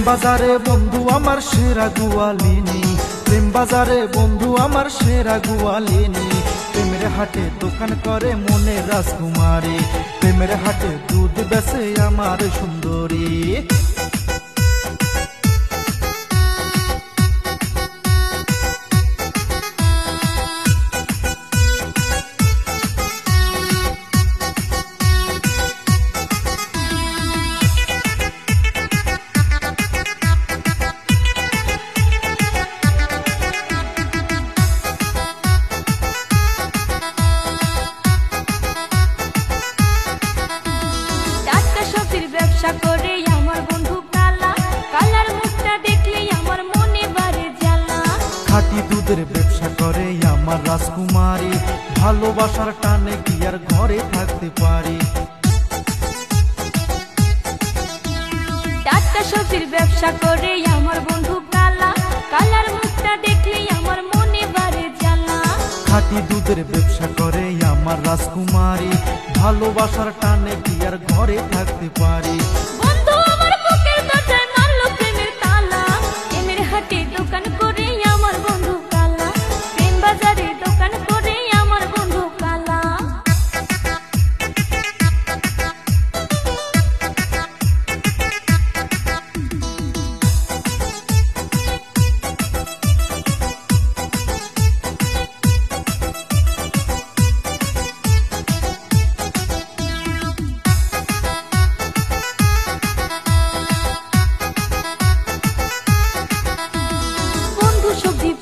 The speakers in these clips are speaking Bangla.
বাজারে বন্ধু আমার সেরা গোয়ালিনী, প্রেম বাজারে বন্ধু আমার সেরা গোয়ালিনী। প্রেমের হাটে দোকান করে মনে রাজকুমারী, প্রেমের হাটে দুধ বেচে আমার সুন্দরী। ব্যবসা করে আমার বন্ধু কালা, কালার মুখটা দেখলে আমার মনে বাড়ে জ্বালা। খাঁটি দুধের ব্যবসা করে আমার রাজকুমারী, ভালোবাসার টানে কি আর ঘরে থাকতে পারি। টাটকা সবজির ব্যবসা করে আমার বন্ধু কালা, কালার মুখটা দেখলে আমার মনে বাড়ে জ্বালা। খাঁটি দুধের ব্যবসা করে আমার রাজকুমারী, ভালোবাসার টানে কি আর ঘরে থাকতে পারি। বন্ধু আমার বুকের দরজায় মারলো প্রেমের তালা, প্রেমের হাটে দোকান করে আমার বন্ধু কালা, প্রেম বাজারে দোকান করে আমার বন্ধু কালা।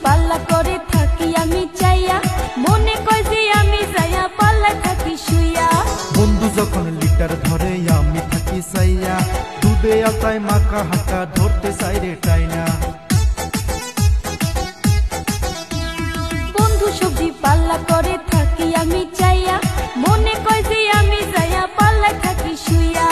পাল্লা করে থাকি আমি চাইয়া, মনে কয় যে আমি যাইয়া পাল্লা থাকি শুইয়া। বন্ধু যখন লিটার ধরে আমি থাকি চাইয়া, দুধে আতায় মাখা হাঁকা ধরতে চাই রে টাইনা। বন্ধু সবজি পাল্লা করে থাকি আমি চাইয়া, মনে কয় যে আমি যাইয়া পাল্লা থাকি শুইয়া।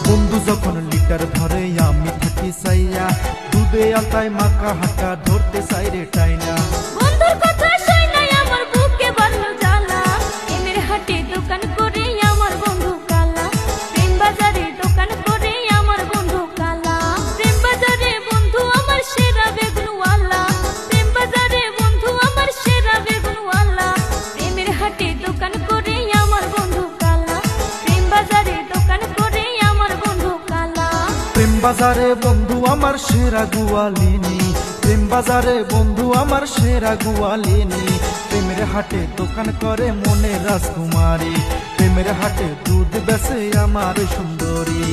বন্ধু যখন লিটার ধরে আমি থাকি চাইয়া, দুধে আতায় মাখা হাঁকা ধরতে চাই রে টাইনা। বন্ধুর কথা শুই নাই আমার বুকে বাড়লো জ্বালা, প্রেমের হাটে দোকান করে আমার বন্ধু কালা, প্রেম বাজারে দোকান করে আমার বন্ধু কালা। প্রেম বাজারে বন্ধু আমার সেরা বেগুনওয়ালা, প্রেম বাজারে বন্ধু আমার সেরা বেগুনওয়ালা। প্রেমের হাটে দোকান করে আমার বন্ধু কালা, প্রেম বাজারে দোকান করে আমার বন্ধু কালা। প্রেম বাজারে বন্ধু আমার সেরা গোয়ালিনী, প্রেম বাজারে বন্ধু আমার সেরা গোয়ালিনী। প্রেমের হাটে দোকান করে মনে রাজকুমারী, প্রেমের হাটে দুধ বেচে আমার সুন্দরী।